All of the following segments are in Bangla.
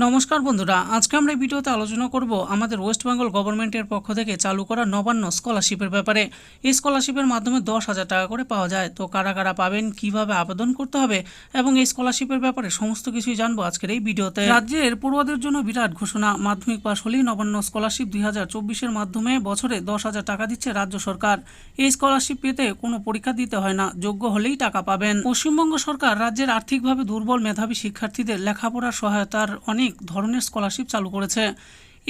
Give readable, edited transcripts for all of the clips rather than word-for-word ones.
নমস্কার বন্ধুরা, আজকে আমরা এই ভিডিওতে আলোচনা করব আমাদের ওয়েস্ট বেঙ্গল গভর্নমেন্টের পক্ষ থেকে চালু করা নবান্ন স্কলারশিপের ব্যাপারে। এই স্কলারশিপের মাধ্যমে 10,000 টাকা করে পাওয়া যায়। তো কারা কারা পাবেন, কিভাবে আবেদন করতে হবে এবং এই স্কলারশিপের ব্যাপারে সমস্ত কিছুই জানবো আজকের এই ভিডিওতে। রাজ্যের পড়ুয়াদের জন্য বিরাট ঘোষণা, মাধ্যমিক পাশ হলেই নবান্ন স্কলারশিপ 2024-এর মাধ্যমে বছরে 10,000 টাকা দিচ্ছে রাজ্য সরকার। এই স্কলারশিপ পেতে কোনো পরীক্ষা দিতে হয় না, যোগ্য হলেই টাকা পাবেন। পশ্চিমবঙ্গ সরকার রাজ্যের আর্থিকভাবে দুর্বল মেধাবী শিক্ষার্থীদের লেখাপড়ার সহায়তার অনেক ধরনের স্কলারশিপ চালু করেছে।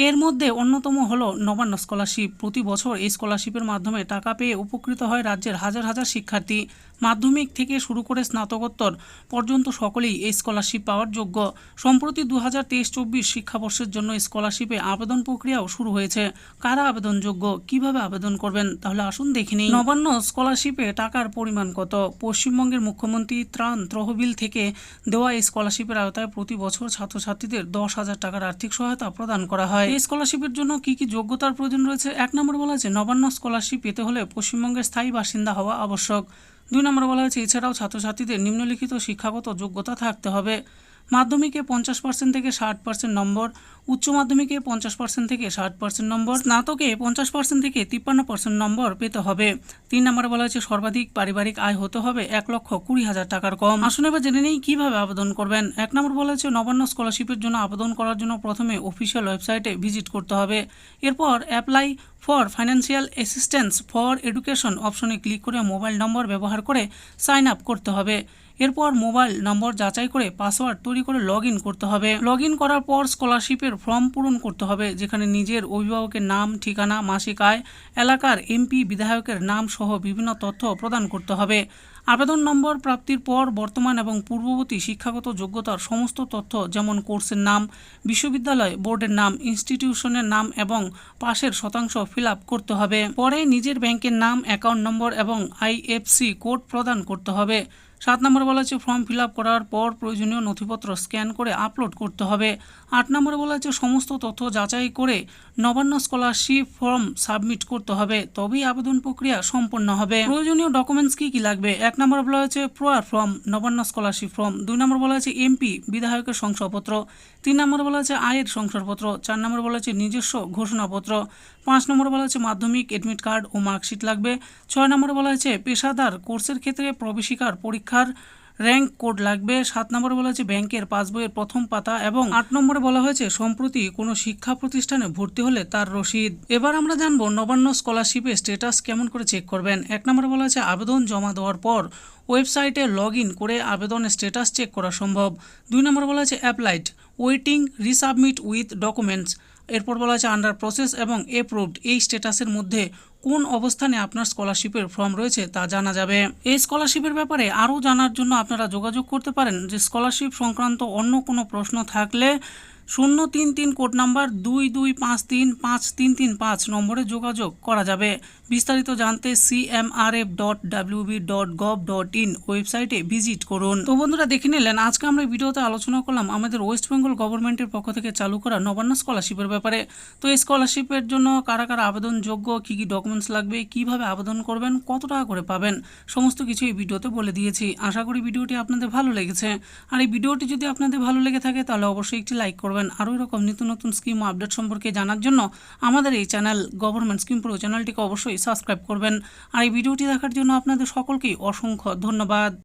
এর মধ্যে অন্যতম হলো নবান্ন স্কলারশিপ। প্রতি বছর এই স্কলারশিপের মাধ্যমে টাকা পেয়ে উপকৃত হয় রাজ্যের হাজার হাজার শিক্ষার্থী। মাধ্যমিক থেকে শুরু করে স্নাতকোত্তর পর্যন্ত সকলেই এই স্কলারশিপ পাওয়ার যোগ্য। সম্প্রতি 2023-24 শিক্ষাবর্ষের জন্য স্কলারশিপে আবেদন প্রক্রিয়াও শুরু হয়েছে। কারা আবেদনযোগ্য, কিভাবে আবেদন করবেন, তাহলে আসুন দেখে নিই। নবান্ন স্কলারশিপে টাকার পরিমাণ কত? পশ্চিমবঙ্গের মুখ্যমন্ত্রী ত্রাণ তহবিল থেকে দেওয়া এই স্কলারশিপের আওতায় প্রতি বছর ছাত্রছাত্রীদের 10,000 টাকার আর্থিক সহায়তা প্রদান করা হয়। এই স্কলারশিপের জন্য কি কি যোগ্যতার প্রয়োজন রয়েছে? 1 নম্বরে বলা হয়েছে নবান্ন স্কলারশিপ পেতে হলে পশ্চিমবঙ্গের স্থায়ী বাসিন্দা হওয়া আবশ্যক। 2 নম্বরে বলা হয়েছে এছাড়াও ছাত্রছাত্রীদের নিম্নলিখিত শিক্ষাগত যোগ্যতা থাকতে হবে। মাধ্যমিকে 50% থেকে 60% নম্বর, উচ্চ মাধ্যমিকে 50% থেকে 60% নম্বর, স্নাতকে 50% থেকে 53% নম্বর পেতে হবে। 3 নম্বরে বলা হয়েছে সর্বাধিক পারিবারিক আয় হতে হবে 1,20,000 টাকার কম। আসুন এবার জেনে নেই কিভাবে আবেদন করবেন। 1 নম্বর বলা হয়েছে নবান্ন স্কলারশিপের জন্য আবেদন করার জন্য প্রথমে অফিসিয়াল ওয়েবসাইটে ভিজিট করতে হবে। এরপর apply for financial assistance for education অপশনে ক্লিক করে মোবাইল নম্বর ব্যবহার করে সাইন আপ করতে হবে। এরপর মোবাইল নম্বর যাচাই করে পাসওয়ার্ড তৈরি করে লগ ইন করতে হবে। লগ ইন করার পর স্কলারশিপের ফর্ম পূরণ করতে হবে, যেখানে নিজের অভিভাবকের নাম, ঠিকানা, মাসিক আয়, এলাকার এমপি বিধায়কের নাম সহ বিভিন্ন তথ্য প্রদান করতে হবে। আবেদন নম্বর প্রাপ্তির পর বর্তমান এবং পূর্ববর্তী শিক্ষাগত যোগ্যতার সমস্ত তথ্য যেমন কোর্সের নাম, বিশ্ববিদ্যালয় বোর্ডের নাম, ইনস্টিটিউশনের নাম এবং পাশের শতাংশ ফিল আপ করতে হবে। পরে নিজের ব্যাংকের নাম, অ্যাকাউন্ট নম্বর এবং আইএফসি কোড প্রদান করতে হবে। 7 নম্বরে বলা হচ্ছে ফর্ম ফিল আপ করার পর প্রয়োজনীয় নথিপত্র স্ক্যান করে আপলোড করতে হবে। 8 নম্বরে বলা হচ্ছে সমস্ত তথ্য যাচাই করে নবান্ন স্কলারশিপ ফর্ম সাবমিট করতে হবে, তবেই আবেদন প্রক্রিয়া সম্পন্ন হবে। প্রয়োজনীয় ডকুমেন্টস কি কি লাগবে? 1 নম্বরে বলা হয়েছে প্রয়ার ফর্ম, নবান্ন স্কলারশিপ ফর্ম। 2 নম্বরে বলা হয়েছে এমপি বিধায়কের শংসাপত্র। 3 নম্বরে বলা হয়েছে আয়ের শংসাপত্র। 4 নম্বরে বলা হয়েছে নিজস্ব ঘোষণাপত্র। 5 নম্বরে বলা হয়েছে মাধ্যমিক এডমিট কার্ড ও মার্কশিট লাগবে। 6 নম্বরে বলা হয়েছে পেশাদার কোর্সের ক্ষেত্রে প্রবেশিকার পরীক্ষার র্যাঙ্ক কোড লাগবে। 7 নম্বরে বলা হয়েছে ব্যাংকের পাসবইয়ের প্রথম পাতা এবং 8 নম্বরে বলা হয়েছে সম্প্রতি কোনো শিক্ষা প্রতিষ্ঠানে ভর্তি হলে তার রসিদ। এবার আমরা জানবো নবান্ন স্কলারশিপের স্ট্যাটাস কেমন করে চেক করবেন। 1 নম্বরে বলা হয়েছে আবেদন জমা দেওয়ার পর ওয়েবসাইটে লগ ইন করে আবেদনের স্ট্যাটাস চেক করা সম্ভব। 2 নম্বরে বলা হয়েছে applied, waiting, resubmit with documents. এরপর বলা হয়েছে আন্ডার প্রসেস এবং অ্যাপ্রুভড। এই স্ট্যাটাসের মধ্যে কোন অবস্থানে আপনার স্কলারশিপের ফর্ম রয়েছে তা জানা যাবে। এই স্কলারশিপের ব্যাপারে আরও জানার জন্য আপনারা যোগাযোগ করতে পারেন। যে স্কলারশিপ সংক্রান্ত অন্য কোনো প্রশ্ন থাকলে 033 কোড নাম্বার 22535335 নম্বরে যোগাযোগ করা যাবে। বিস্তারিত জানতে cmrf.wb.gov.in ওয়েবসাইটে ভিজিট করুন। তো বন্ধুরা, দেখে নিলেন আজকে আমরা ভিডিওতে আলোচনা করলাম আমাদের ওয়েস্ট বেঙ্গল গভর্নমেন্টের পক্ষ থেকে চালু করা নবান্ন স্কলারশিপের ব্যাপারে। তো এই স্কলারশিপের জন্য কারা কারা আবেদনযোগ্য, কী কী ডকুমেন্টস লাগবে, কিভাবে আবেদন করবেন, কত টাকা করে পাবেন, সমস্ত কিছু এই ভিডিওতে বলে দিয়েছি। আশা করি ভিডিওটি আপনাদের ভালো লেগেছে। আর এই ভিডিওটি যদি আপনাদের ভালো লেগে থাকে তাহলে অবশ্যই একটি লাইক করবেন। আরও এরকম নিত্য নতুন স্কিম ও আপডেট সম্পর্কে জানার জন্য আমাদের এই চ্যানেল গভর্নমেন্ট স্কিম প্রো চ্যানেলটিকে অবশ্যই সাবস্ক্রাইব করবেন। আর এই ভিডিওটি দেখার জন্য আপনাদের সকলকেই অসংখ্য ধন্যবাদ।